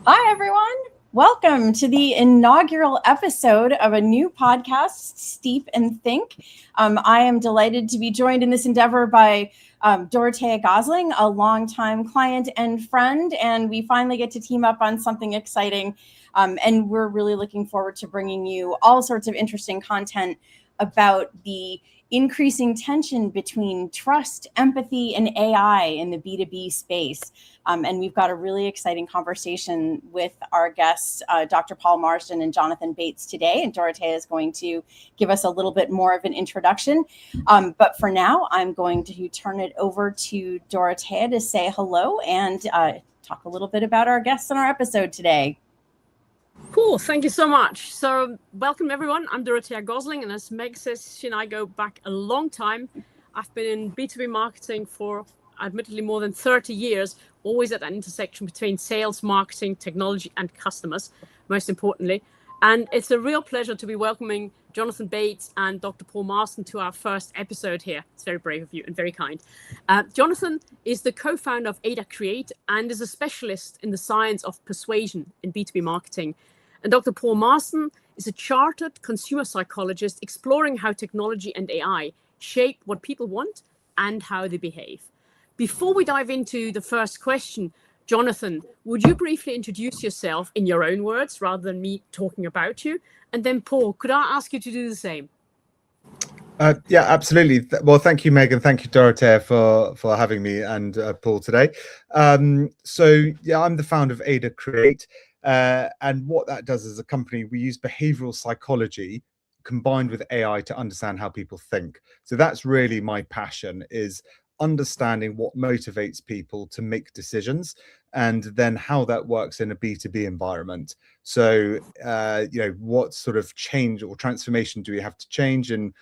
Hi, everyone. Welcome to the inaugural episode of a new podcast, Steep and Think. I am delighted to be joined in this endeavor by Dorothea Gosling, a longtime client and friend, and we finally get to team up on something exciting. And we're really looking forward to bringing you all sorts of interesting content about the increasing tension between trust, empathy, and AI in the B2B space. And we've got a really exciting conversation with our guests, Dr. Paul Marsden and Jonathan Bates today. And Dorothea is going to give us a little bit more of an introduction. But for now, I'm going to turn it over to Dorothea to say hello and talk a little bit about our guests in our episode today. Cool, thank you so much. So welcome everyone, I'm Dorothea Gosling, and as Meg says, she and I go back a long time. I've been in B2B marketing for admittedly more than 30 years, always at an intersection between sales, marketing, technology, and customers, most importantly. And it's a real pleasure to be welcoming Jonathan Bates and Dr. Paul Marsden to our first episode here. It's very brave of you and very kind. Jonathan is the co-founder of 𝗍𝗲𝗃 and is a specialist in the science of persuasion in B2B marketing. And Dr. Paul Marsden is a chartered consumer psychologist exploring how technology and AI shape what people want and how they behave. Before we dive into the first question, Jonathan, would you briefly introduce yourself in your own words rather than me talking about you? And then Paul, could I ask you to do the same? Yeah, absolutely. Well, thank you, Megan. Thank you, Dorothea, for having me and Paul today. So yeah, I'm the founder of 𝗍𝗲𝗃. And what that does as a company, we use behavioral psychology combined with AI to understand how people think. So that's really my passion, is understanding what motivates people to make decisions and then how that works in a B2B environment. So, what sort of change or transformation do we have to change in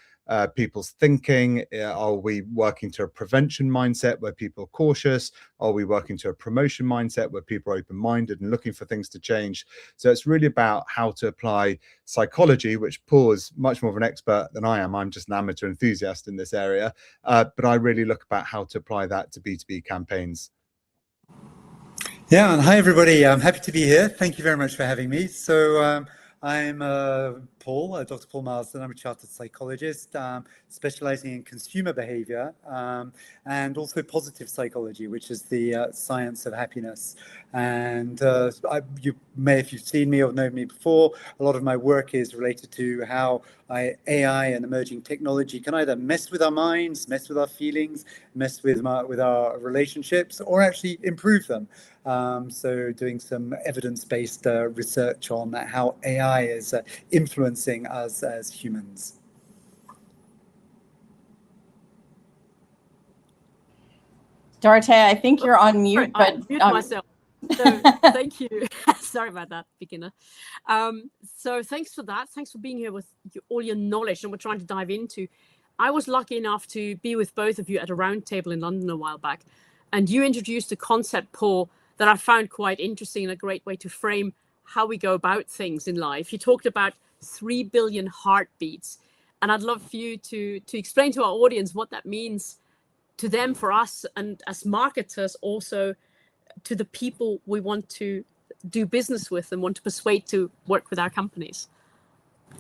people's thinking? Are we working to a prevention mindset where people are cautious? Are we working to a promotion mindset where people are open-minded and looking for things to change? So it's really about how to apply psychology, which Paul is much more of an expert than I am. I'm just an amateur enthusiast in this area, but I really look about how to apply that to B2B campaigns. Yeah, and hi everybody. I'm happy to be here. Thank you very much for having me. So I'm Paul, Dr. Paul Marsden. I'm a chartered psychologist specializing in consumer behavior and also positive psychology, which is the science of happiness. And you may, if you've seen me or known me before, a lot of my work is related to how AI and emerging technology can either mess with our minds, mess with our feelings, mess with our relationships, or actually improve them. So doing some evidence-based research on how AI is influencing us as humans. Dorothea, I think you're on mute, but mute myself. So thank you. Sorry about that, beginner. So thanks for that. Thanks for being here with all your knowledge and we're trying to dive into. I was lucky enough to be with both of you at a roundtable in London a while back, and you introduced a concept, Paul, that I found quite interesting and a great way to frame how we go about things in life. You talked about 3 billion heartbeats, and I'd love for you to explain to our audience what that means to them, for us, and as marketers also to the people we want to do business with and want to persuade to work with our companies.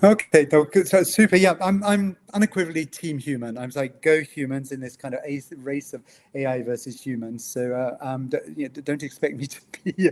Okay, so super. Yeah, I'm unequivocally team human. I'm like, go humans in this kind of race of AI versus humans. So don't expect me to be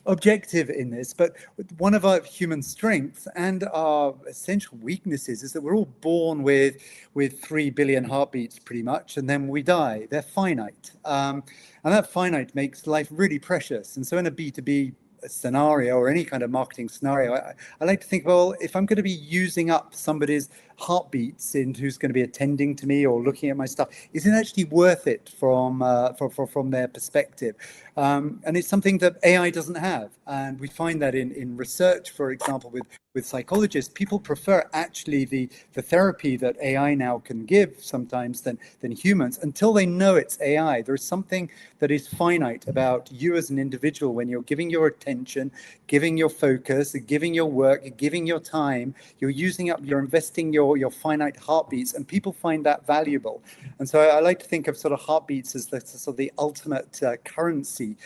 objective in this. But one of our human strengths and our essential weaknesses is that we're all born with 3 billion heartbeats pretty much, and then we die. They're finite, and that finite makes life really precious. And so in a B2B scenario or any kind of marketing scenario, I like to think, well, if I'm going to be using up somebody's heartbeats in who's going to be attending to me or looking at my stuff, is it actually worth it from their perspective? And it's something that AI doesn't have, and we find that in research, for example, with psychologists, people prefer actually the therapy that AI now can give sometimes than humans, until they know it's AI. There's something that is finite about you as an individual when you're giving your attention, giving your focus, giving your work, giving your time. You're using up, you're investing your your finite heartbeats, and people find that valuable. And so I like to think of sort of heartbeats as the sort of the ultimate currency,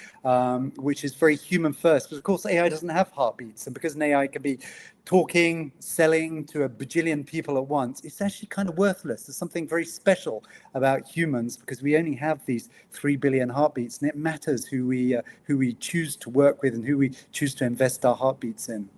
which is very human first, because of course AI doesn't have heartbeats, and because an AI can be talking, selling to a bajillion people at once, it's actually kind of worthless. There's something very special about humans, because we only have these 3 billion heartbeats, and it matters who we choose to work with and who we choose to invest our heartbeats in.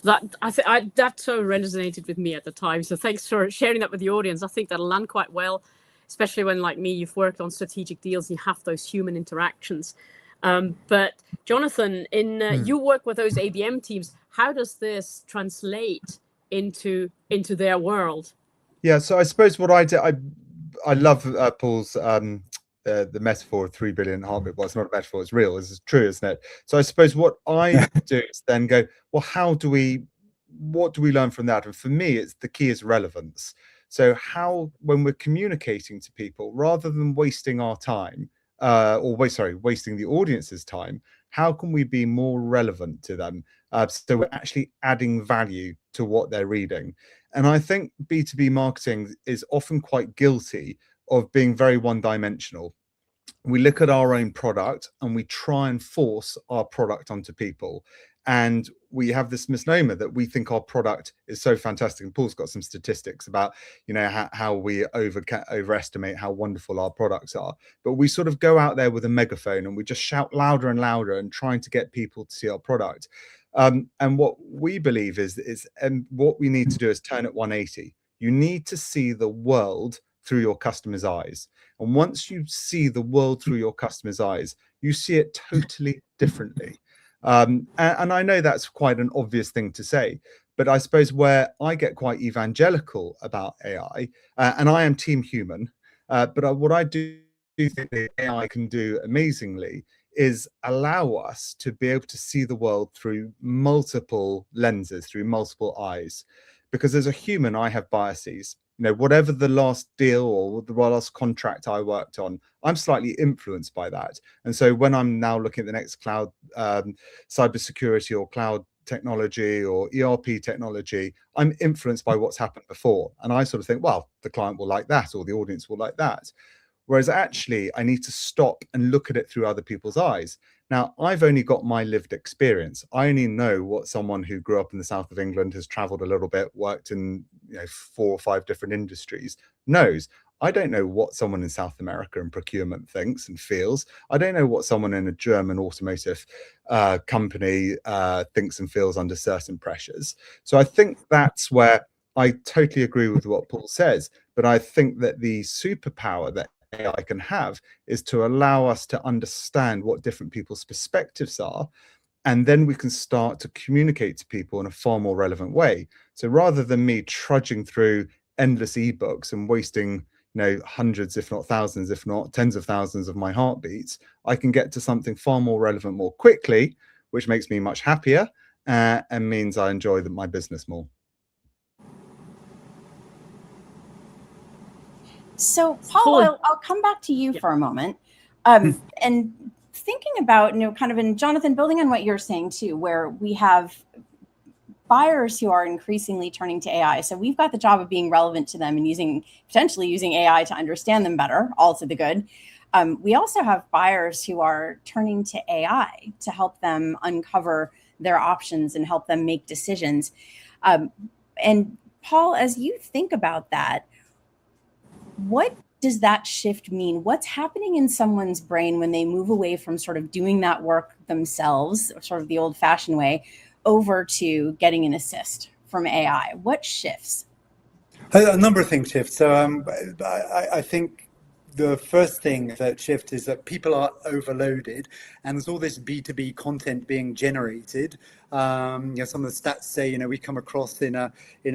That so resonated with me at the time. So thanks for sharing that with the audience. I think that'll land quite well, especially when, like me, you've worked on strategic deals, you have those human interactions. But Jonathan, you work with those ABM teams. How does this translate into their world? Yeah, so I suppose what I do, I love Paul's the metaphor of 3 billion heartbeat. Well, it's not a metaphor, it's real, it's true, isn't it? So I suppose what I do is then go, well, what do we learn from that? And for me, the key is relevance. So when we're communicating to people, rather than wasting our time, wasting the audience's time, how can we be more relevant to them? So we're actually adding value to what they're reading. And I think B2B marketing is often quite guilty of being very one-dimensional. We look at our own product and we try and force our product onto people. And we have this misnomer that we think our product is so fantastic. And Paul's got some statistics about, how we overestimate how wonderful our products are. But we sort of go out there with a megaphone and we just shout louder and louder and trying to get people to see our product. And what we believe is what we need to do is turn it 180. You need to see the world through your customer's eyes. And once you see the world through your customer's eyes, you see it totally differently. And I know that's quite an obvious thing to say, but I suppose where I get quite evangelical about AI, and I am team human, but what I do think that AI can do amazingly is allow us to be able to see the world through multiple lenses, through multiple eyes. Because as a human, I have biases. Whatever the last deal or the last contract I worked on, I'm slightly influenced by that. And so when I'm now looking at the next cloud cybersecurity or cloud technology or ERP technology, I'm influenced by what's happened before. And I sort of think, well, the client will like that or the audience will like that. Whereas actually, I need to stop and look at it through other people's eyes. Now, I've only got my lived experience. I only know what someone who grew up in the south of England, has traveled a little bit, worked in 4 or 5 different industries, knows. I don't know what someone in South America in procurement thinks and feels. I don't know what someone in a German automotive company thinks and feels under certain pressures. So I think that's where I totally agree with what Paul says. But I think that the superpower that AI can have is to allow us to understand what different people's perspectives are, and then we can start to communicate to people in a far more relevant way. So rather than me trudging through endless ebooks and wasting hundreds, if not thousands, if not tens of thousands of my heartbeats, I can get to something far more relevant more quickly, which makes me much happier and means I enjoy my business more. So, Paul, I'll come back to you for a moment. And thinking about, kind of, and Jonathan, building on what you're saying too, where we have buyers who are increasingly turning to AI. So we've got the job of being relevant to them and potentially using AI to understand them better, all to the good. We also have buyers who are turning to AI to help them uncover their options and help them make decisions. And Paul, as you think about that, what does that shift mean? What's happening in someone's brain when they move away from sort of doing that work themselves, sort of the old-fashioned way, over to getting an assist from AI? What shifts? A number of things shift. So I think the first thing that shifts is that people are overloaded, and there's all this B2B content being generated. Some of the stats say, we come across in a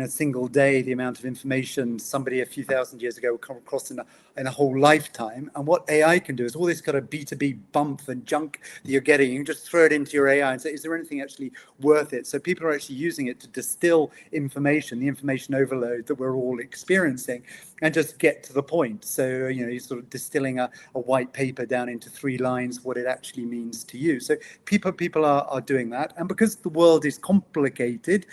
single day the amount of information somebody a few thousand years ago would come across in a whole lifetime. And what AI can do is all this kind of B2B bump and junk that you're getting, you can just throw it into your AI and say, is there anything actually worth it? So people are actually using it to distill information, the information overload that we're all experiencing, and just get to the point. So, you're sort of distilling a white paper down into 3 lines, what it actually means to you. So people are doing that. And because the world is complicated,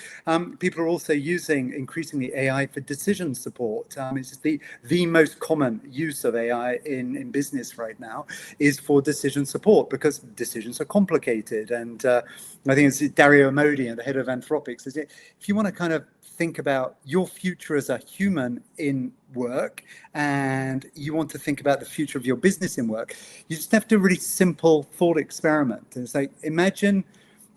people are also using increasingly AI for decision support. It's the most common use of AI in business right now is for decision support, because decisions are complicated. And I think it's 𝗪𝗪𝗪𝗪, the head of Anthropic, says if you want to kind of think about your future as a human in work, and you want to think about the future of your business in work, you just have to really simple thought experiment. And it's like, imagine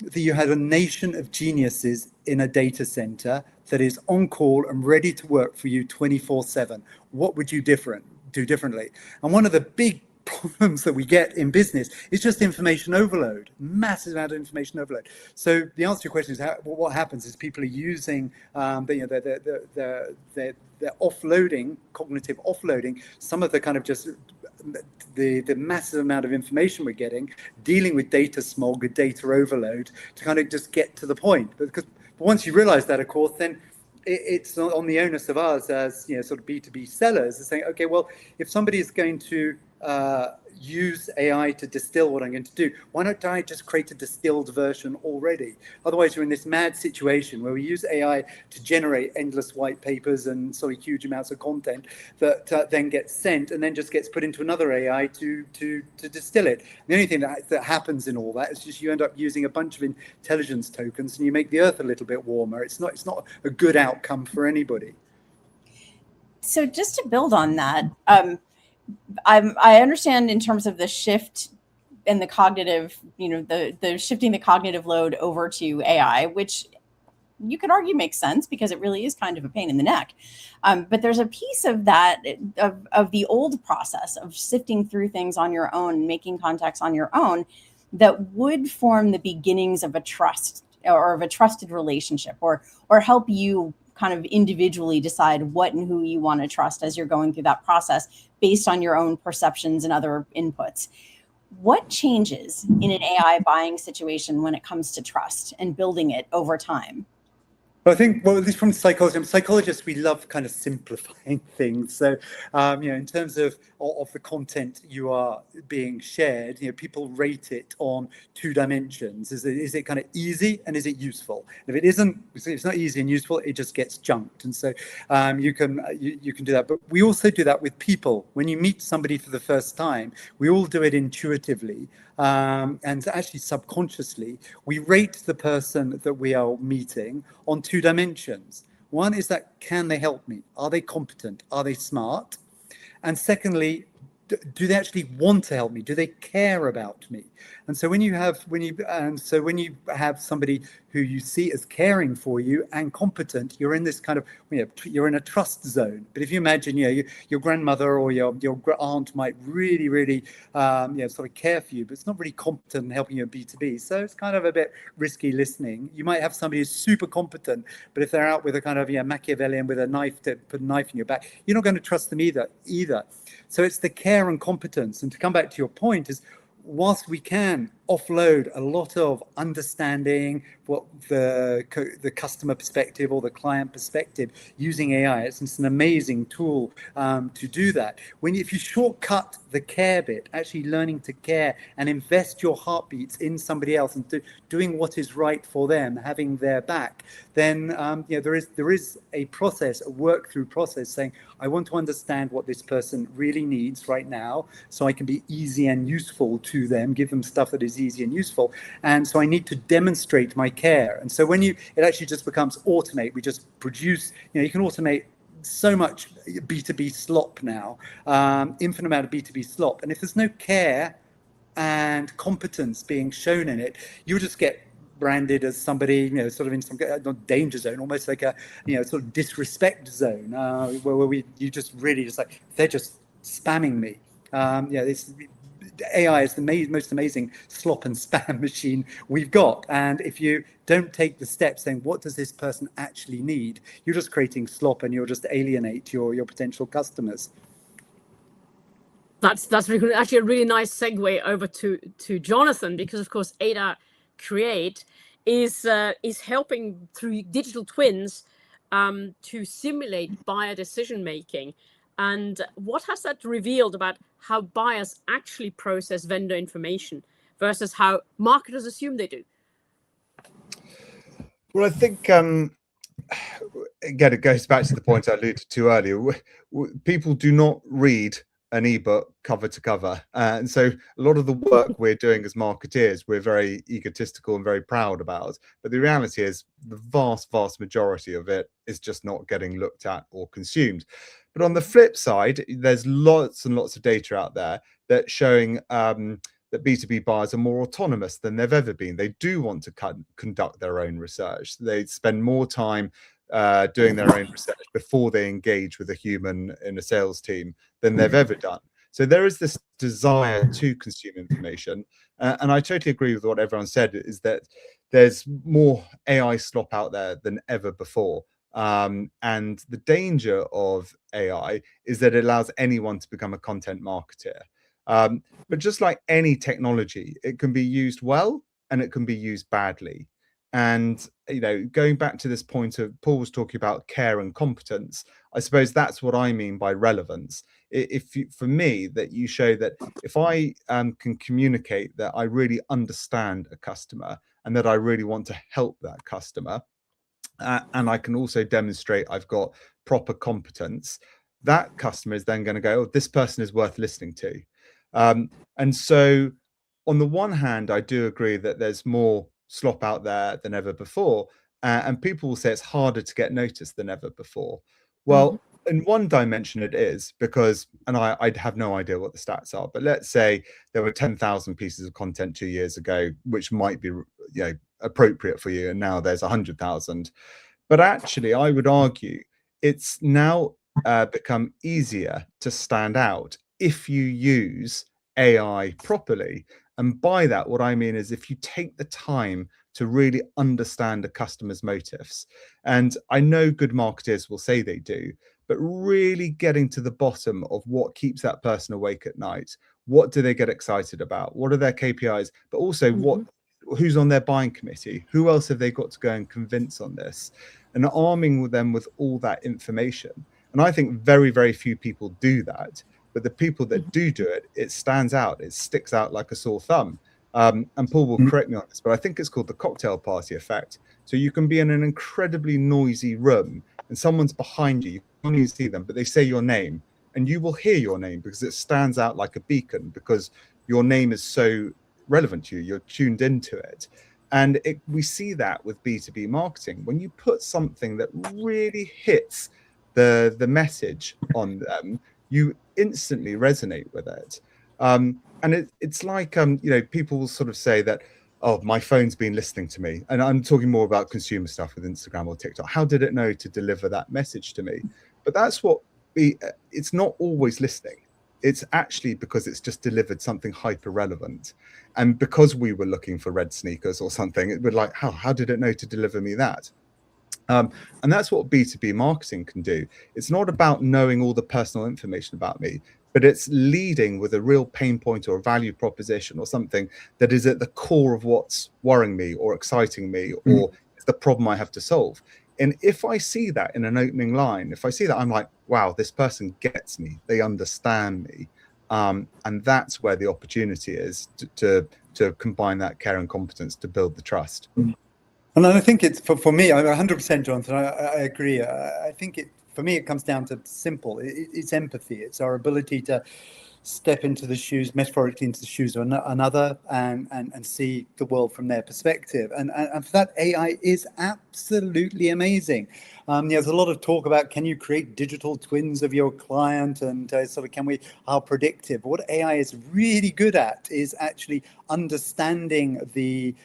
that you had a nation of geniuses in a data center that is on call and ready to work for you 24/7. What would you do differently? And one of the big problems that we get in business is just information overload, massive amount of information overload. So the answer to your question is what happens is people are using they're offloading, cognitive offloading, some of the kind of just the massive amount of information we're getting, dealing with data smog, with data overload, to kind of just get to the point. But once you realize that, of course, then it's on the onus of us as sort of B2B sellers, is saying, okay, well, if somebody is going to use AI to distill what I'm going to do, why don't I just create a distilled version already? Otherwise, you're in this mad situation where we use AI to generate endless white papers and sort of huge amounts of content that then gets sent and then just gets put into another AI to distill it. The only thing that happens in all that is just you end up using a bunch of intelligence tokens and you make the earth a little bit warmer. It's not a good outcome for anybody. So just to build on that, I understand in terms of the shift in the cognitive, the shifting the cognitive load over to AI, which you could argue makes sense because it really is kind of a pain in the neck. But there's a piece of that, of the old process of sifting through things on your own, making contacts on your own, that would form the beginnings of a trust or of a trusted relationship, or help you kind of individually decide what and who you want to trust as you're going through that process based on your own perceptions and other inputs. What changes in an AI buying situation when it comes to trust and building it over time? I think, well, at least from psychology, psychologists, we love kind of simplifying things. So, in terms of the content you are being shared, people rate it on 2 dimensions. Is it kind of easy and is it useful? If it isn't, if it's not easy and useful, it just gets junked. And so you can do that. But we also do that with people. When you meet somebody for the first time, we all do it intuitively. And actually subconsciously, we rate the person that we are meeting on 2 dimensions. One is that, can they help me? Are they competent? Are they smart? And secondly, do they actually want to help me? Do they care about me? And so when you have somebody who you see as caring for you and competent, you're in this kind of, you're in a trust zone. But if you imagine, your grandmother or your aunt might really, sort of care for you, but it's not really competent in helping you in B2B. So it's kind of a bit risky listening. You might have somebody who's super competent, but if they're out with a kind of Machiavellian with a knife to put a knife in your back, you're not going to trust them either. So it's the care and competence. And to come back to your point is, whilst we can offload a lot of understanding what the customer perspective or the client perspective using AI, it's an amazing tool to do that. If you shortcut the care bit, actually learning to care and invest your heartbeats in somebody else and doing what is right for them, having their back, then there is a process, a work through process saying, I want to understand what this person really needs right now, so I can be easy and useful to them, give them stuff that is easy and useful. And so I need to demonstrate my care. And so when it actually just becomes automate, we just produce, you can automate so much B2B slop now, infinite amount of B2B slop. And if there's no care and competence being shown in it, you'll just get branded as somebody, sort of in some danger zone, almost like a, sort of disrespect zone, where you just really just like, they're just spamming me. AI is the most amazing slop and spam machine we've got. And if you don't take the steps saying, what does this person actually need? You're just creating slop and you'll just alienate your potential customers. That's actually a really nice segue over to Jonathan, because of course Ada Create is helping through digital twins to simulate buyer decision making. And what has that revealed about how buyers actually process vendor information versus how marketers assume they do? Well, I think again, it goes back to the point I alluded to earlier. People do not read an ebook cover to cover, and so a lot of the work we're doing as marketeers, we're very egotistical and very proud about. But the reality is, the vast majority of it is just not getting looked at or consumed. But on the flip side, there's lots and lots of data out there that's showing that B2B buyers are more autonomous than they've ever been. They do want to conduct their own research. They spend more time doing their own research before they engage with a human in a sales team than they've ever done. So there is this desire to consume information. And I totally agree with what everyone said, is that there's more AI slop out there than ever before. And the danger of AI is that it allows anyone to become a content marketer. But just like any technology, it can be used well and it can be used badly. And, you know, going back to this point of Paul was talking about care and competence, I suppose that's what I mean by relevance. For me, that you show that if I can communicate that I really understand a customer and that I really want to help that customer, and I can also demonstrate I've got proper competence, that customer is then going to go, oh, this person is worth listening to. And so on the one hand, I do agree that there's more slop out there than ever before. And people will say it's harder to get noticed than ever before. Well, in one dimension it is, because, and I'd have no idea what the stats are, but let's say there were 10,000 pieces of content 2 years ago, which might be, you know, appropriate for you. And now there's 100,000. But actually, I would argue it's now become easier to stand out if you use AI properly. And by that, what I mean is if you take the time to really understand a customer's motives, and I know good marketers will say they do, but really getting to the bottom of what keeps that person awake at night. What do they get excited about? What are their KPIs? But also who's on their buying committee? Who else have they got to go and convince on this? And arming them with all that information. And I think very, very few people do that. But the people that do it, it stands out. It sticks out like a sore thumb. And Paul will correct me on this, but I think it's called the cocktail party effect. So you can be in an incredibly noisy room and someone's behind you. You can't even see them, but they say your name. And you will hear your name because it stands out like a beacon, because your name is so relevant to you. You're tuned into it. And we see that with B2B marketing. When you put something that really hits the message on them, you instantly resonate with it. And it's like, you know, people will sort of say that, oh, my phone's been listening to me. And I'm talking more about consumer stuff with Instagram or TikTok. How did it know to deliver that message to me? But that's what it's not always listening. It's actually because it's just delivered something hyper relevant. And because we were looking for red sneakers or something, it would like, how did it know to deliver me that? And that's what B2B marketing can do. It's not about knowing all the personal information about me, but it's leading with a real pain point or a value proposition or something that is at the core of what's worrying me or exciting me or the problem I have to solve. And if I see that in an opening line, if I see that, I'm like, wow, this person gets me, they understand me. And that's where the opportunity is to combine that care and competence to build the trust. And I think it's for me, I'm 100% Jonathan, I agree. I think for me, it comes down to simple. It's empathy. It's our ability to step into the shoes, metaphorically into the shoes of another, and see the world from their perspective. And for that, AI is absolutely amazing. There's a lot of talk about, can you create digital twins of your client, and sort of how predictive. But what AI is really good at is actually understanding the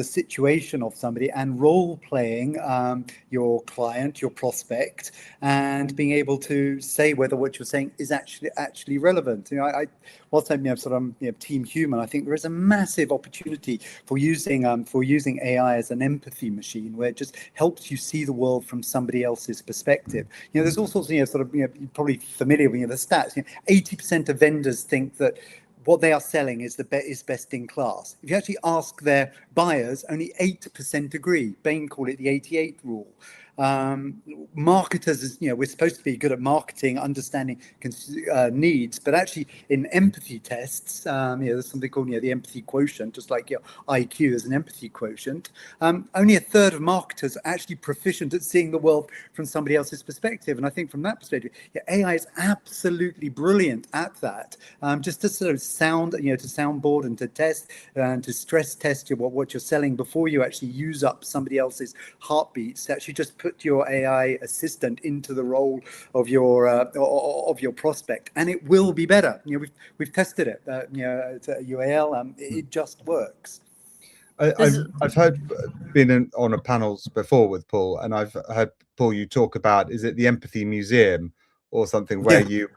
situation of somebody and role playing your client, your prospect, and being able to say whether what you're saying is actually relevant. You know, whilst I'm team human, I think there is a massive opportunity for using AI as an empathy machine, where it just helps you see the world from somebody else's perspective. You know, there's all sorts of you're probably familiar with the stats. 80% of vendors think that what they are selling is best in class. If you actually ask their buyers, only 8% agree. Bain call it the 88 rule. Marketers, we're supposed to be good at marketing, understanding needs, but actually in empathy tests, there's something called the empathy quotient, just like your IQ is an empathy quotient. Only a third of marketers are actually proficient at seeing the world from somebody else's perspective. And I think from that perspective, AI is absolutely brilliant at that. Just to sort of to soundboard and to test and to stress test what you're selling before you actually use up somebody else's heartbeats. Actually, just put your AI assistant into the role of your prospect, and it will be better. We've tested it. At UAL, it just works. I've heard been on a panels before with Paul, and I've heard Paul you talk about, is it the Empathy Museum or something, where you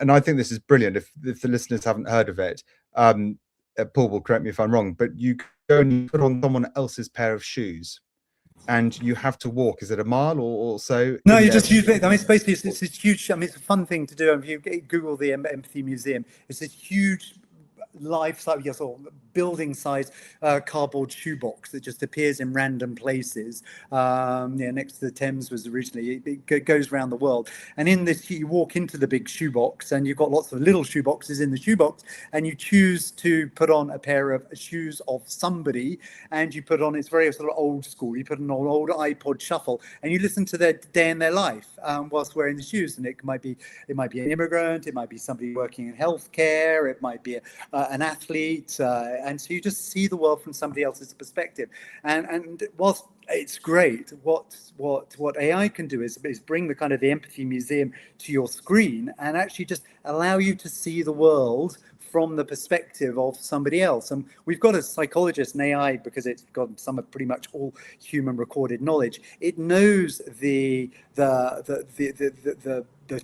and I think this is brilliant. If the listeners haven't heard of it, Paul will correct me if I'm wrong, but you go and you put on someone else's pair of shoes, and you have to walk. Is it a mile or so? No, you just use it. I mean, it's basically it's this huge. I mean, it's a fun thing to do. If you Google the Empathy Museum, it's this huge life-size, building size cardboard shoebox that just appears in random places. Next to the Thames was originally, it goes around the world. And in this, you walk into the big shoebox, and you've got lots of little shoeboxes in the shoebox, and you choose to put on a pair of shoes of somebody, and you put on, it's very sort of old school, you put an old iPod shuffle, and you listen to their day in their life whilst wearing the shoes. And it might be an immigrant, it might be somebody working in healthcare, it might be an athlete, and so you just see the world from somebody else's perspective. And whilst it's great, what AI can do is bring the kind of the Empathy Museum to your screen and actually just allow you to see the world from the perspective of somebody else. And we've got a psychologist in AI, because it's got some of pretty much all human recorded knowledge. It knows the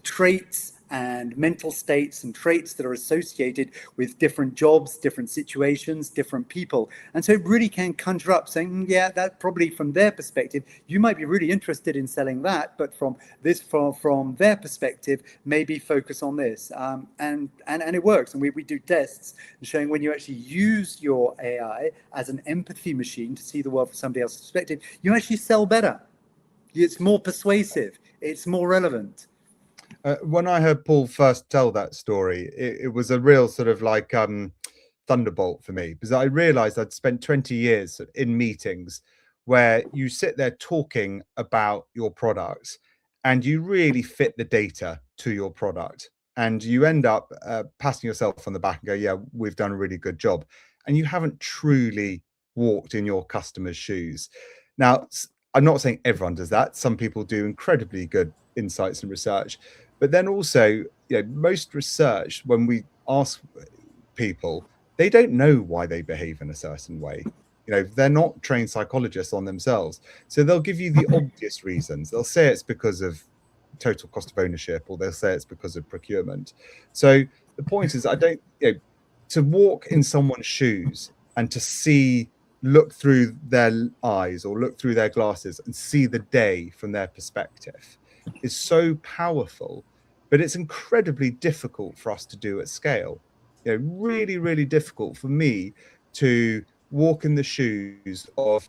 traits and mental states and traits that are associated with different jobs, different situations, different people. And so it really can conjure up saying, yeah, that probably from their perspective, you might be really interested in selling that, but from their perspective, maybe focus on this. And it works. And we do tests showing when you actually use your AI as an empathy machine to see the world from somebody else's perspective, you actually sell better. It's more persuasive. It's more relevant. When I heard Paul first tell that story, it was a real sort of like thunderbolt for me, because I realized I'd spent 20 years in meetings where you sit there talking about your product and you really fit the data to your product, and you end up patting yourself on the back and go, yeah, we've done a really good job. And you haven't truly walked in your customer's shoes. Now, I'm not saying everyone does that. Some people do incredibly good insights and research. But then also, most research, when we ask people, they don't know why they behave in a certain way. They're not trained psychologists on themselves. So they'll give you the obvious reasons. They'll say it's because of total cost of ownership, or they'll say it's because of procurement. So the point is, to walk in someone's shoes and to look through their eyes or look through their glasses and see the day from their perspective is so powerful, but it's incredibly difficult for us to do at scale. Really, really difficult for me to walk in the shoes of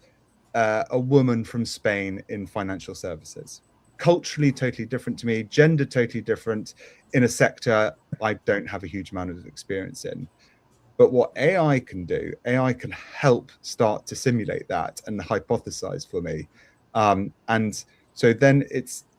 a woman from Spain in financial services. Culturally, totally different to me. Gender, totally different, in a sector I don't have a huge amount of experience in. But what AI can do, AI can help start to simulate that and hypothesize for me. And so then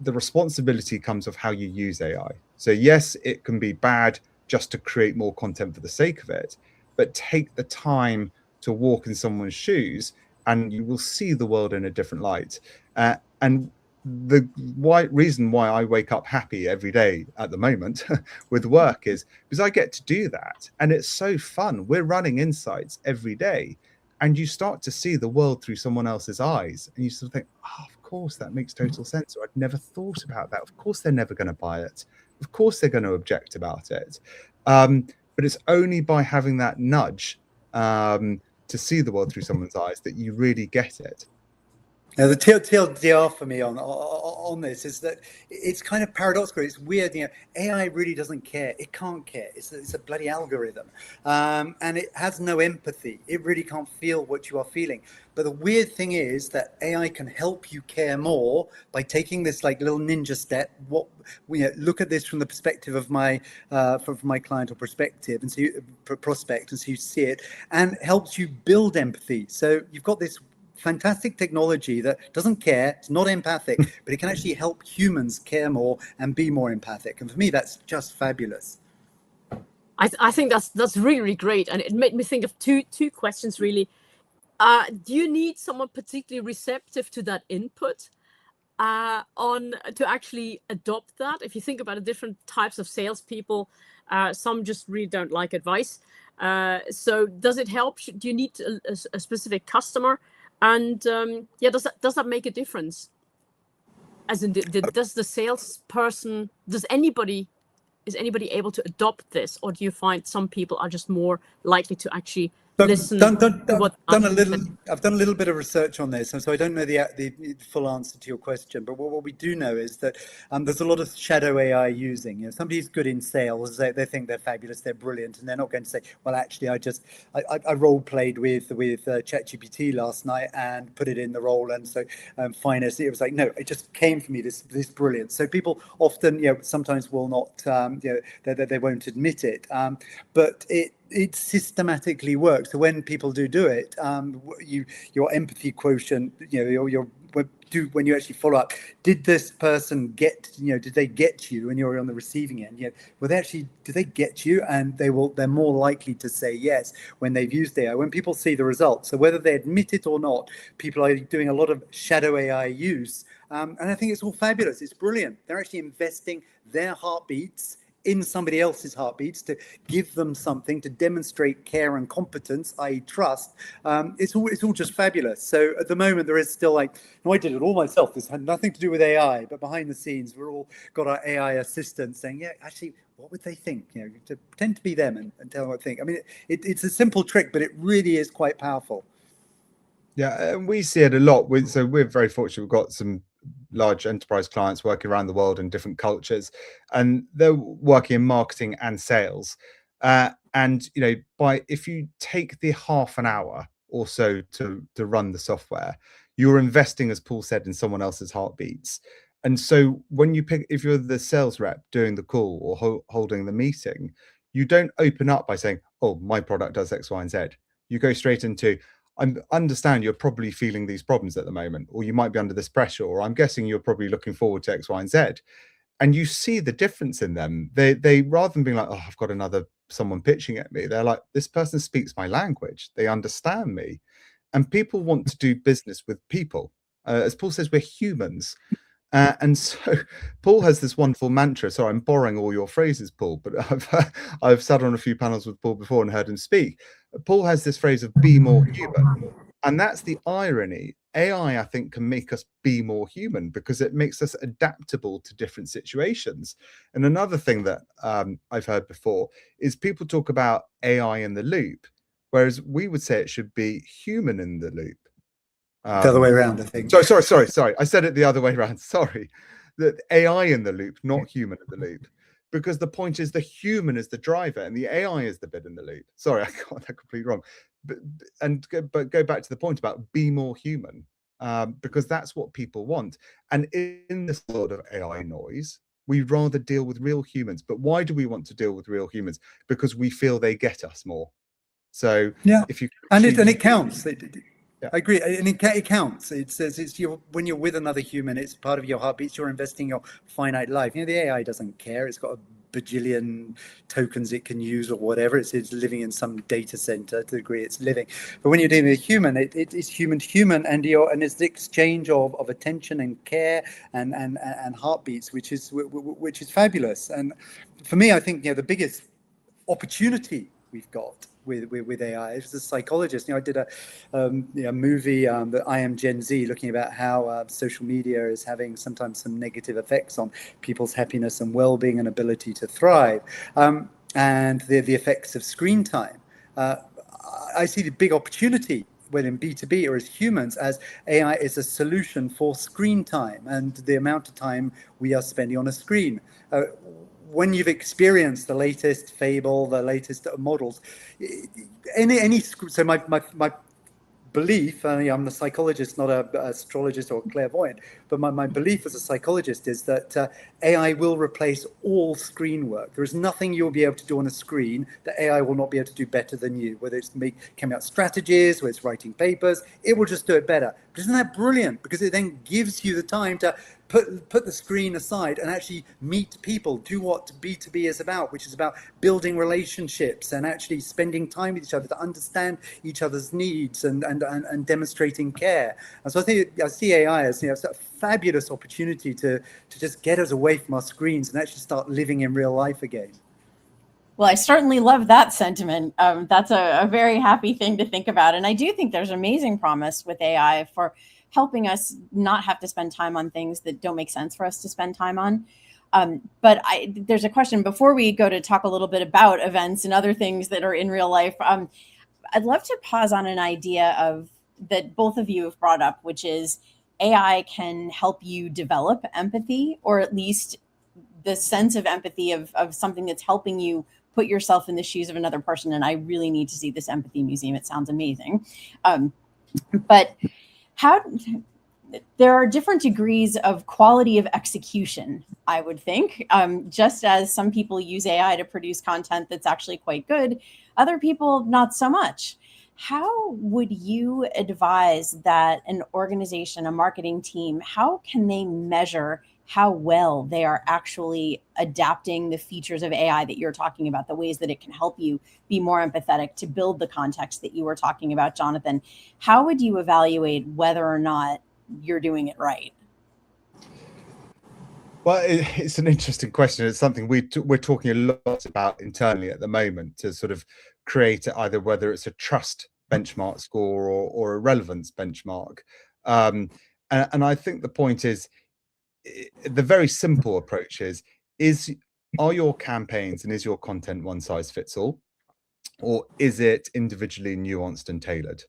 the responsibility comes of how you use AI. So yes, it can be bad just to create more content for the sake of it, but take the time to walk in someone's shoes and you will see the world in a different light. And the reason why I wake up happy every day at the moment with work is because I get to do that. And it's so fun. We're running insights every day, and you start to see the world through someone else's eyes. And you sort of think, oh, of course, that makes total sense. Or I'd never thought about that. Of course, they're never going to buy it. Of course, they're going to object about it. But it's only by having that nudge to see the world through someone's eyes that you really get it. Now, the TLDR for me on this is that it's kind of paradoxical. It's weird. AI really doesn't care. It can't care. It's a bloody algorithm, and it has no empathy. It really can't feel what you are feeling. But the weird thing is that AI can help you care more by taking this like little ninja step. Look at this from the perspective of my client or prospect, and so you see it, and helps you build empathy. So you've got this fantastic technology that doesn't care, it's not empathic, but it can actually help humans care more and be more empathic. And for me, that's just fabulous. I think that's really, really great. And it made me think of two questions, really. Do you need someone particularly receptive to that input to actually adopt that? If you think about the different types of salespeople, some just really don't like advice. So does it help? Do you need a specific customer? And does that make a difference? As in, does the salesperson, is anybody able to adopt this, or do you find some people are just more likely to actually listen? I've done a little bit of research on this, and so I don't know the full answer to your question. But what we do know is that there's a lot of shadow AI using. Somebody's good in sales, they think they're fabulous, they're brilliant, and they're not going to say, well, actually, I role played with ChatGPT last night and put it in the role, and so finest. It was like, no, it just came from me, this brilliance. So people often, sometimes will not, they won't admit it, but it systematically works. So when people do it, your empathy quotient, when you actually follow up, did this person get, did they get you when you're on the receiving end? Did they get you? And they're more likely to say yes when they've used AI, when people see the results. So whether they admit it or not, people are doing a lot of shadow AI use. And I think it's all fabulous. It's brilliant. They're actually investing their heartbeats in somebody else's heartbeats to give them something to demonstrate care and competence, i.e. trust. It's all just fabulous. So at the moment there is still I did it all myself. This had nothing to do with AI, but behind the scenes we're all got our AI assistants saying, actually, what would they think? To pretend to be them and tell them what they think. I mean, it's a simple trick, but it really is quite powerful. Yeah, and we see it a lot. So we're very fortunate. We've got some large enterprise clients working around the world in different cultures, and they're working in marketing and sales. And if you take the half an hour or so to run the software, you're investing, as Paul said, in someone else's heartbeats. And so when if you're the sales rep doing the call or holding the meeting, you don't open up by saying, oh, my product does X, Y, and Z. You go straight into, I understand you're probably feeling these problems at the moment, or you might be under this pressure, or I'm guessing you're probably looking forward to X, Y, and Z. And you see the difference in them. They rather than being like, oh, I've got someone pitching at me, they're like, this person speaks my language. They understand me. And people want to do business with people. As Paul says, we're humans. And so Paul has this wonderful mantra. So I'm borrowing all your phrases, Paul, but I've sat on a few panels with Paul before and heard him speak. Paul has this phrase of be more human. And that's the irony. AI, I think, can make us be more human because it makes us adaptable to different situations. And another thing that I've heard before is people talk about AI in the loop, whereas we would say it should be human in the loop. The other way around, I think. Sorry. I said it the other way around. Sorry. The AI in the loop, not human in the loop. Because the point is the human is the driver and the AI is the bit in the loop. Sorry, I got that completely wrong. But go back to the point about be more human, because that's what people want. And in this world of AI noise, we'd rather deal with real humans. But why do we want to deal with real humans? Because we feel they get us more. So yeah, if you and it counts. Yeah. I agree, and it counts. It says when you're with another human, it's part of your heartbeat. You're investing your finite life. The AI doesn't care. It's got a bajillion tokens it can use or whatever. It's living in some data center to the degree it's living. But when you're dealing with a human, it is human to human, and it's the exchange of attention and care and heartbeats, which is fabulous. And for me, I think the biggest opportunity we've got with AI. As a psychologist, I did a movie, that I Am Gen Z, looking about how social media is having sometimes some negative effects on people's happiness and well-being and ability to thrive, and the effects of screen time. I see the big opportunity whether in B2B or as humans, as AI is a solution for screen time and the amount of time we are spending on a screen. When you've experienced the latest 𝗵𝗿, the latest models, so my belief, I'm a psychologist, not an astrologist or clairvoyant, but my belief as a psychologist is that AI will replace all screen work. There is nothing you'll be able to do on a screen that AI will not be able to do better than you, whether it's coming out strategies, whether it's writing papers, it will just do it better. But isn't that brilliant? Because it then gives you the time to put the screen aside and actually meet people, do what B2B is about, which is about building relationships and actually spending time with each other to understand each other's needs and demonstrating care. And so I see AI as a fabulous opportunity to just get us away from our screens and actually start living in real life again. Well, I certainly love that sentiment. That's a very happy thing to think about. And I do think there's amazing promise with AI for helping us not have to spend time on things that don't make sense for us to spend time on. But there's a question before we go to talk a little bit about events and other things that are in real life. I'd love to pause on an idea that both of you have brought up, which is AI can help you develop empathy, or at least the sense of empathy of something that's helping you put yourself in the shoes of another person. And I really need to see this empathy museum. It sounds amazing. But there are different degrees of quality of execution, I would think. Just as some people use AI to produce content that's actually quite good, other people not so much. How would you advise that an organization, a marketing team, how can they measure how well they are actually adapting the features of AI that you're talking about, the ways that it can help you be more empathetic, to build the context that you were talking about, Jonathan? How would you evaluate whether or not you're doing it right? Well, it's an interesting question. It's something we're talking a lot about internally at the moment, to sort of create either whether it's a trust benchmark score or a relevance benchmark. And I think the point is, the very simple approach are your campaigns and is your content one size fits all, or is it individually nuanced and tailored?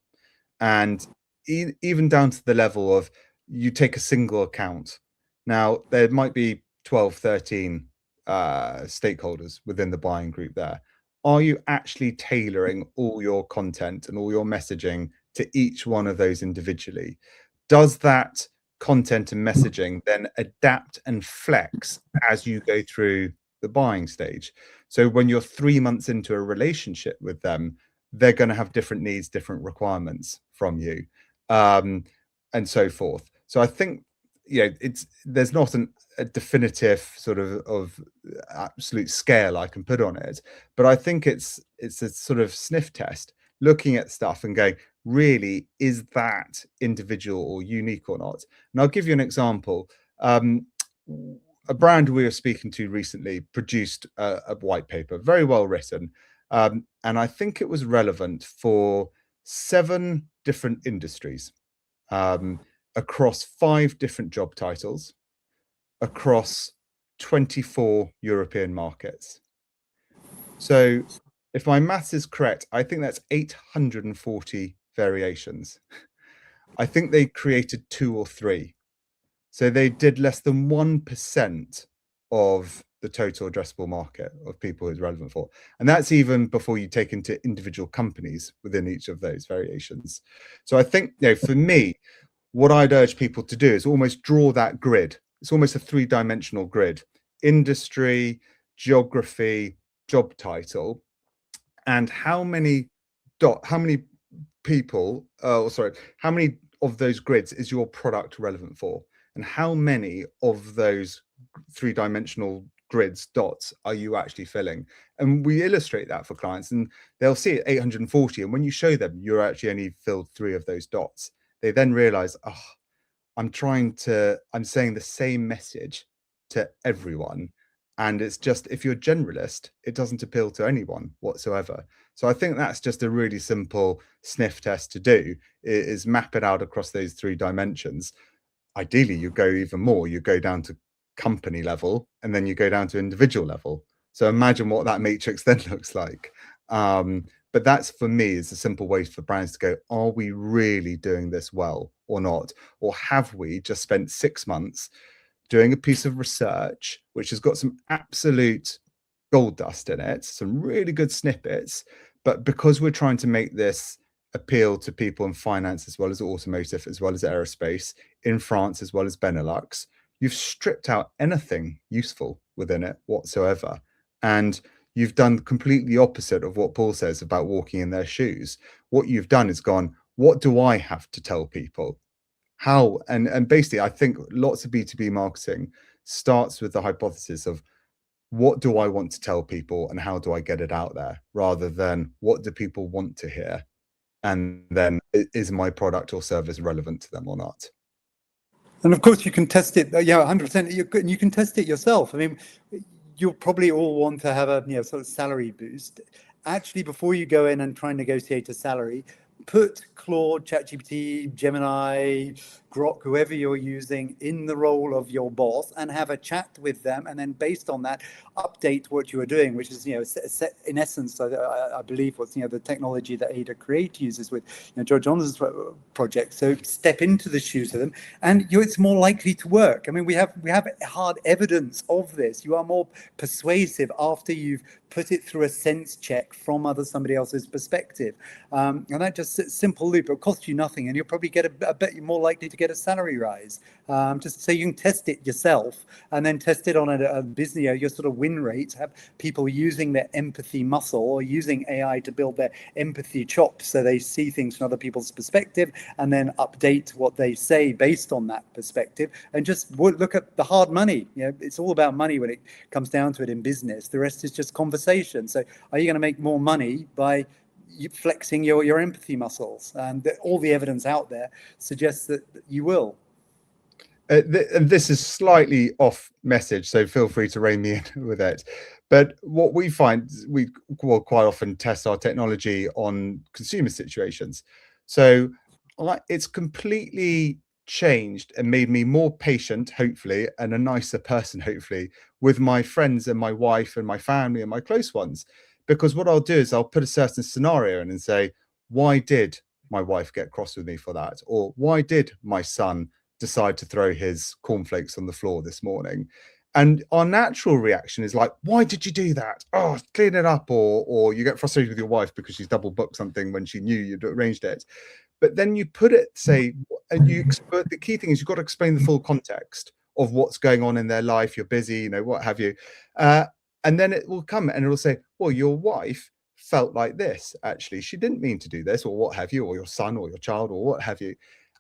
And even down to the level of, you take a single account. Now, there might be 12, 13 stakeholders within the buying group there. Are you actually tailoring all your content and all your messaging to each one of those individually? Does that content and messaging then adapt and flex as you go through the buying stage? So when you're 3 months into a relationship with them, they're going to have different needs, different requirements from you, and so forth. So I think, there's not a definitive sort of absolute scale I can put on it, but I think it's a sort of sniff test, looking at stuff and going, really, is that individual or unique or not? And I'll give you an example. A brand we were speaking to recently produced a white paper, very well written, and I think it was relevant for 7 different industries, across 5 different job titles, across 24 European markets. So if my maths is correct, I think that's 840 variations. I think they created 2 or 3. So they did less than 1% of the total addressable market of people it's relevant for. And that's even before you take into individual companies within each of those variations. So I think, for me, what I'd urge people to do is almost draw that grid. It's almost a 3-dimensional grid: industry, geography, job title, and how many people, how many of those grids is your product relevant for, and how many of those 3-dimensional grids, dots, are you actually filling? And we illustrate that for clients, and they'll see it 840, and when you show them you're actually only filled 3 of those dots, they then realize, I'm saying the same message to everyone. And it's just, if you're generalist, it doesn't appeal to anyone whatsoever. So I think that's just a really simple sniff test to do, is map it out across those 3 dimensions. Ideally, you go even more. You go down to company level, and then you go down to individual level. So imagine what that matrix then looks like. But that's, for me, is a simple way for brands to go, are we really doing this well or not? Or have we just spent 6 months doing a piece of research which has got some absolute gold dust in it, some really good snippets, but because we're trying to make this appeal to people in finance as well as automotive, as well as aerospace, in France as well as Benelux, you've stripped out anything useful within it whatsoever. And you've done completely opposite of what Paul says about walking in their shoes. What you've done is gone, what do I have to tell people? How? And basically, I think lots of B2B marketing starts with the hypothesis of, what do I want to tell people and how do I get it out there, rather than what do people want to hear? And then, is my product or service relevant to them or not? And of course, you can test it. Yeah, 100%. You can test it yourself. I mean, you'll probably all want to have a sort of salary boost. Actually, before you go in and try and negotiate a salary, put Claude, ChatGPT, Gemini, Grok, whoever you're using, in the role of your boss and have a chat with them, and then based on that, update what you are doing, which is in essence, I believe what's the technology that �ey𝗲𝗃 uses with George Johnson's project. So step into the shoes of them, and it's more likely to work. I mean, we have hard evidence of this. You are more persuasive after you've put it through a sense check from somebody else's perspective, and that just simple loop. It'll cost you nothing, and you'll probably get a bit more likely to get a salary rise. Just so you can test it yourself, and then test it on a business, your sort of win rates. Have people using their empathy muscle or using AI to build their empathy chops, so they see things from other people's perspective, and then update what they say based on that perspective. And just look at the hard money. It's all about money when it comes down to it in business. The rest is just conversation. So are you going to make more money by flexing your empathy muscles? And all the evidence out there suggests that you will. And this is slightly off message, so feel free to rein me in with it. But what we find, we will quite often test our technology on consumer situations. So it's completely changed and made me more patient, hopefully, and a nicer person, hopefully, with my friends and my wife and my family and my close ones. Because what I'll do is I'll put a certain scenario in and say, why did my wife get cross with me for that? Or why did my son decide to throw his cornflakes on the floor this morning? And our natural reaction is like, why did you do that? Oh, clean it up. Or you get frustrated with your wife because she's double booked something when she knew you'd arranged it. But then you put it, say, and the key thing is you've got to explain the full context of what's going on in their life. You're busy, what have you. And then it will come and it will say, well, your wife felt like this. Actually, she didn't mean to do this, or what have you, or your son or your child or what have you.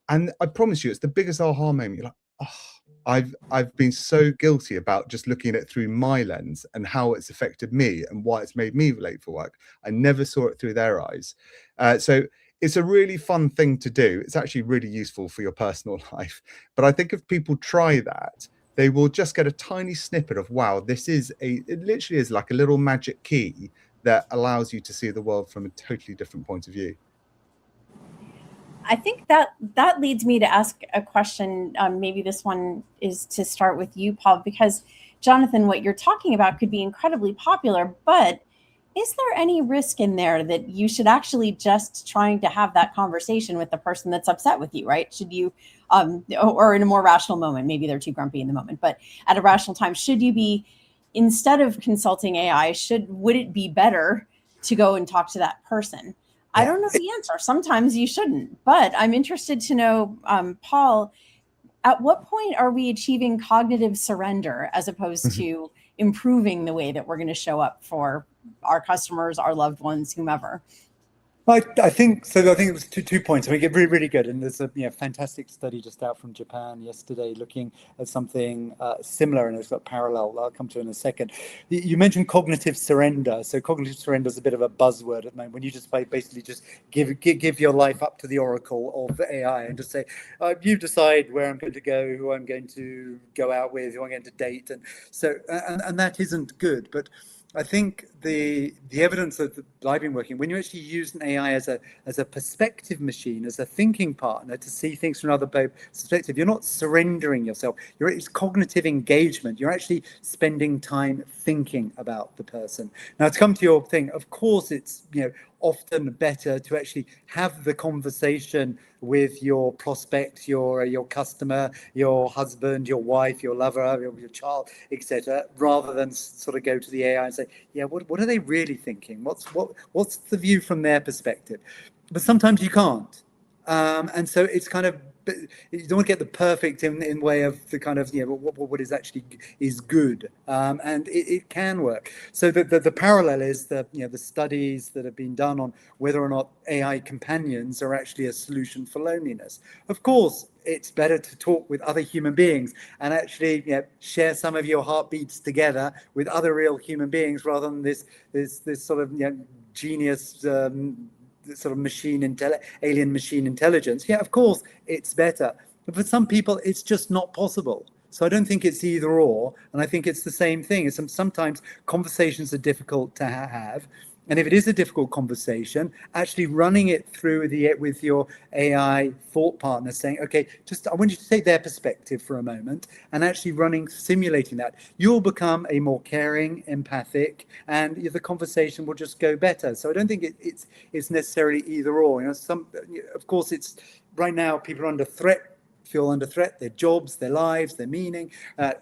And I promise you, it's the biggest aha moment. You're like, oh, I've been so guilty about just looking at it through my lens and how it's affected me and why it's made me late for work. I never saw it through their eyes. So it's a really fun thing to do. It's actually really useful for your personal life. But I think if people try that, they will just get a tiny snippet of, wow, it literally is like a little magic key that allows you to see the world from a totally different point of view. I think that leads me to ask a question. Maybe this one is to start with you, Paul, because Jonathan, what you're talking about could be incredibly popular, but is there any risk in there that you should actually just trying to have that conversation with the person that's upset with you, right? Should you, or in a more rational moment, maybe they're too grumpy in the moment, but at a rational time, should you be, instead of consulting AI, would it be better to go and talk to that person? I don't know the answer. Sometimes you shouldn't, but I'm interested to know, Paul, at what point are we achieving cognitive surrender as opposed to improving the way that we're going to show up for our customers, our loved ones, whomever? I think so. I think it was two points. I mean, really, really good. And there's a fantastic study just out from Japan yesterday looking at something similar, and it's got parallel. I'll come to in a second. You mentioned cognitive surrender. So cognitive surrender is a bit of a buzzword at the moment. When you just basically just give your life up to the oracle of AI and just say, you decide where I'm going to go, who I'm going to go out with, who I'm going to date, and so and that isn't good. But I think the evidence that I've been working, when you actually use an AI as a perspective machine, as a thinking partner to see things from another perspective, you're not surrendering yourself. It's cognitive engagement. You're actually spending time thinking about the person. Now, to come to your thing, of course, it's often better to actually have the conversation with your prospect, your customer, your husband, your wife, your lover, your child, etc., rather than sort of go to the AI and say, yeah, what are they really thinking? What's the view from their perspective? But sometimes you can't, and so it's kind of, you don't get the perfect in way of the kind of what is actually is good, and it can work. So the parallel is the studies that have been done on whether or not AI companions are actually a solution for loneliness. Of course, it's better to talk with other human beings and actually share some of your heartbeats together with other real human beings, rather than this sort of genius sort of alien machine intelligence. Yeah, of course it's better, but for some people it's just not possible. So I don't think it's either or, and I think it's the same thing. Sometimes conversations are difficult to have, and if it is a difficult conversation, actually running it through with your AI thought partner, saying, okay, I want you to take their perspective for a moment, and actually simulating that, you'll become a more caring, empathic, and the conversation will just go better. So I don't think it's necessarily either or. Of course, it's right now people are feel under threat, their jobs, their lives, their meaning,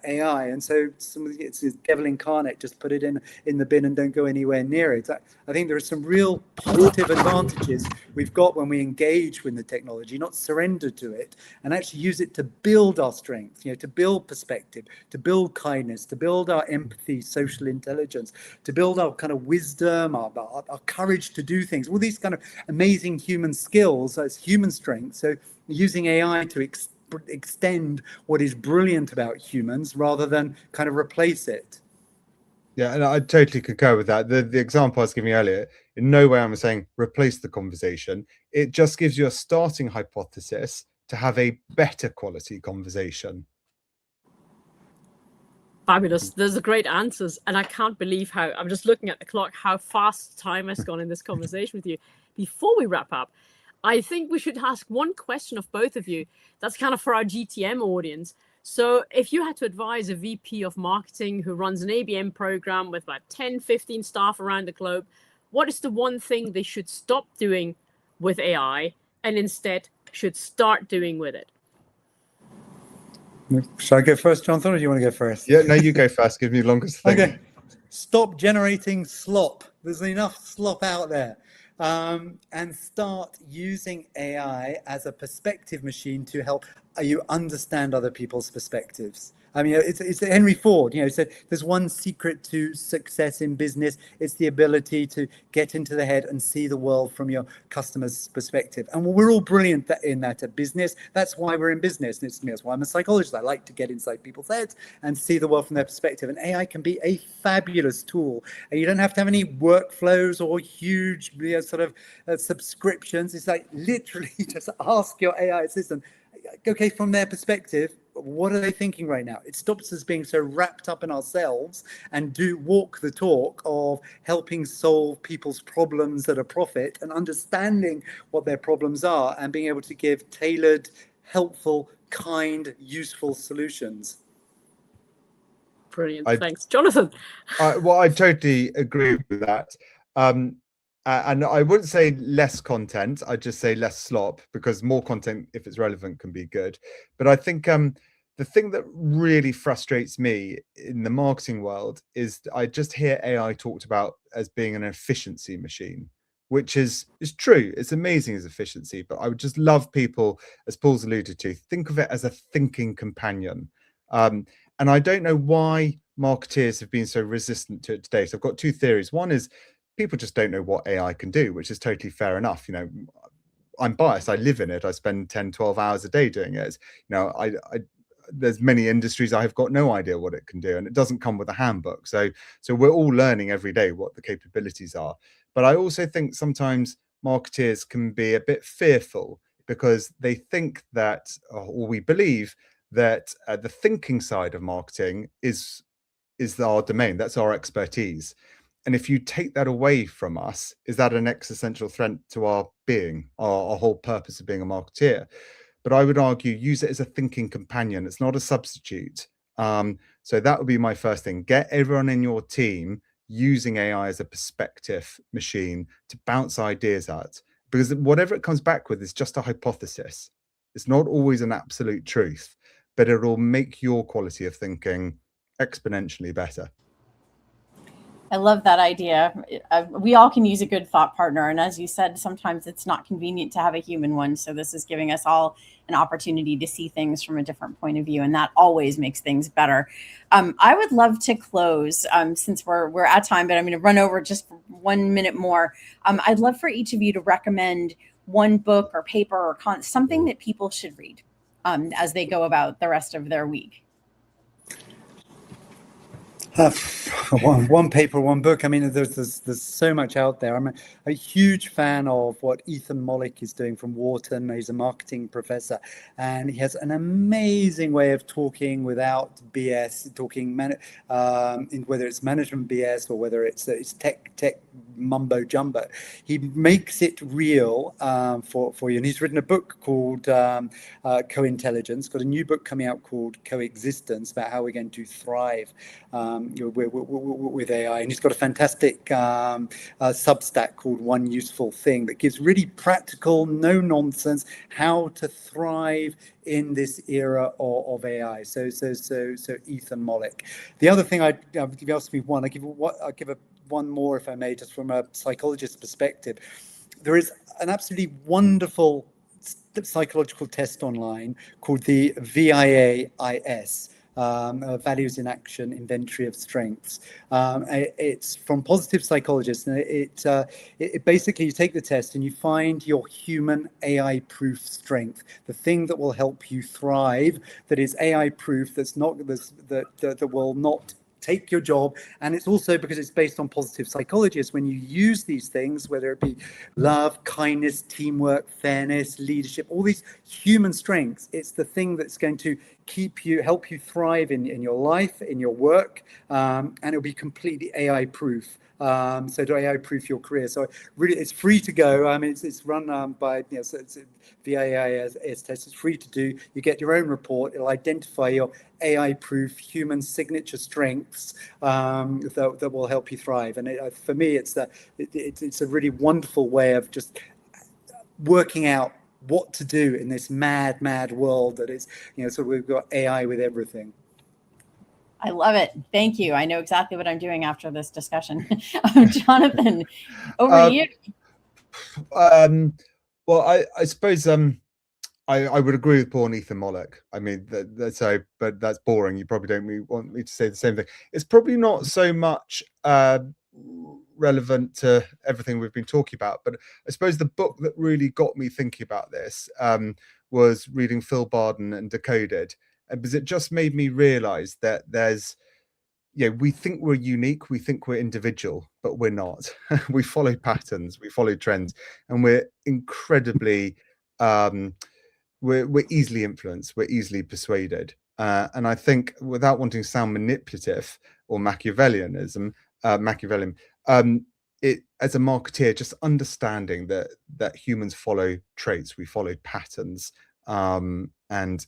AI. And so it's devil incarnate, just put it in the bin and don't go anywhere near it. I think there are some real positive advantages we've got when we engage with the technology, not surrender to it, and actually use it to build our strength, to build perspective, to build kindness, to build our empathy, social intelligence, to build our kind of wisdom, our courage to do things, all these kind of amazing human skills as human strength. So using AI to extend what is brilliant about humans rather than kind of replace it. Yeah, and I totally concur with that. The example I was giving earlier, in no way I'm saying replace the conversation. It just gives you a starting hypothesis to have a better quality conversation. Fabulous. Those are great answers. And I can't believe how, I'm just looking at the clock, how fast time has gone in this conversation with you. Before we wrap up, I think we should ask one question of both of you. That's kind of for our GTM audience. So if you had to advise a VP of marketing who runs an ABM program with about 10, 15 staff around the globe, what is the one thing they should stop doing with AI and instead should start doing with it? Shall I go first, Jonathan, or do you want to go first? Yeah, no, you go first. Give me the longest thing. Okay. Stop generating slop. There's enough slop out there. And start using AI as a perspective machine to help you understand other people's perspectives. I mean, it's Henry Ford, said there's one secret to success in business. It's the ability to get into the head and see the world from your customer's perspective. And we're all brilliant in that at business. That's why we're in business. And that's why I'm a psychologist. I like to get inside people's heads and see the world from their perspective. And AI can be a fabulous tool. And you don't have to have any workflows or huge subscriptions. It's like literally just ask your AI assistant, okay, from their perspective, what are they thinking right now? It stops us being so wrapped up in ourselves and walk the talk of helping solve people's problems at a profit and understanding what their problems are and being able to give tailored, helpful, kind, useful solutions. Brilliant. Thanks. Jonathan. Well, I totally agree with that. And I wouldn't say less content, I'd just say less slop, because more content, if it's relevant, can be good. But I think the thing that really frustrates me in the marketing world is I just hear AI talked about as being an efficiency machine, which is true. It's amazing as efficiency, but I would just love people, as Paul's alluded to, think of it as a thinking companion. And I don't know why marketeers have been so resistant to it today. So I've got two theories. One is people just don't know what AI can do, which is totally fair enough. I'm biased. I live in it. I spend 10, 12 hours a day doing it. There's many industries I have got no idea what it can do, and it doesn't come with a handbook. So we're all learning every day what the capabilities are. But I also think sometimes marketeers can be a bit fearful because they think that, or we believe that the thinking side of marketing is our domain. That's our expertise. And if you take that away from us, is that an existential threat to our being, our whole purpose of being a marketeer? But I would argue, use it as a thinking companion. It's not a substitute. So that would be my first thing. Get everyone in your team using AI as a perspective machine to bounce ideas at, because whatever it comes back with is just a hypothesis. It's not always an absolute truth, but it'll make your quality of thinking exponentially better. I love that idea. We all can use a good thought partner. And as you said, sometimes it's not convenient to have a human one. So this is giving us all an opportunity to see things from a different point of view. And that always makes things better. I would love to close, since we're at time, but I'm going to run over just for 1 minute more. I'd love for each of you to recommend one book or paper or something that people should read as they go about the rest of their week. One paper, one book. I mean, there's so much out there. I'm a huge fan of what 𝗃𝗏𝗁𝗁𝗁 is doing from Wharton. He's a marketing professor, and he has an amazing way of talking without BS, talking whether it's management BS or whether it's tech mumbo jumbo. He makes it real for you. And he's written a book called Co-Intelligence, got a new book coming out called Coexistence, about how we're going to thrive with AI. And he's got a fantastic Substack called One Useful Thing that gives really practical, no nonsense, how to thrive in this era of AI. So 𝗃𝗏𝗁𝗁𝗁𝗁. The other thing if you ask me one, I'll give one more, if I may, just from a psychologist's perspective. There is an absolutely wonderful psychological test online called the VIAIS. Values in Action Inventory of Strengths. It's from positive psychologists, and it basically, you take the test and you find your human AI-proof strength, the thing that will help you thrive, that is AI-proof, that will not take your job. And it's also because it's based on positive psychology. When you use these things, whether it be love, kindness, teamwork, fairness, leadership, all these human strengths, it's the thing that's going to help you thrive in your life, in your work, and it'll be completely AI-proof. So to AI-proof your career. So really, it's free to go. It's run by, so it's VIAIS test. It's free to do. You get your own report. It'll identify your AI-proof human signature strengths that will help you thrive. And for me, it's a really wonderful way of just working out what to do in this mad world that is, so we've got AI with everything. I love it. Thank you. I know exactly what I'm doing after this discussion. Jonathan, over to you. Well, I suppose I would agree with Paul and 𝗃𝗏𝗁𝗁𝗁𝗁. I mean, but that's boring. You probably don't really want me to say the same thing. It's probably not so much relevant to everything we've been talking about, but I suppose the book that really got me thinking about this was reading Phil Barden and Decoded, because it just made me realize that we think we're unique, we think we're individual, but we're not. We follow patterns, we follow trends, and we're incredibly we're easily influenced, we're easily persuaded. And I think, without wanting to sound manipulative or Machiavellian, it, as a marketeer, just understanding that humans follow traits, we follow patterns, and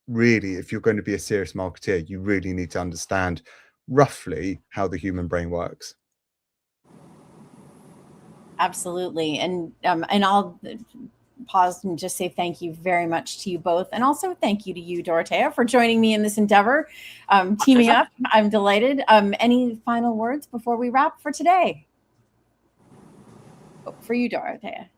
really, if you're going to be a serious marketeer, you really need to understand roughly how the human brain works. Absolutely. And I'll pause and just say thank you very much to you both. And also thank you to you, Dorothea, for joining me in this endeavor, teaming up. I'm delighted. Any final words before we wrap for today? For you, Dorothea.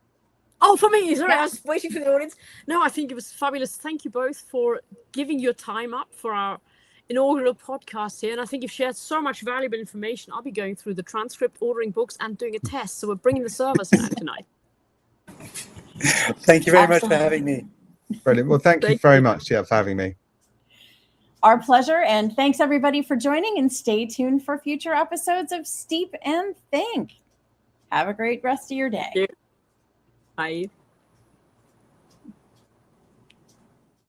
Oh, for me, sorry, I was waiting for the audience. No, I think it was fabulous. Thank you both for giving your time up for our inaugural podcast here. And I think you've shared so much valuable information. I'll be going through the transcript, ordering books, and doing a test. So we're bringing the servers now tonight. Thank you very much for having me. Brilliant. Well, thank you very much for having me. Our pleasure. And thanks, everybody, for joining. And stay tuned for future episodes of Steep and Think. Have a great rest of your day. Bye.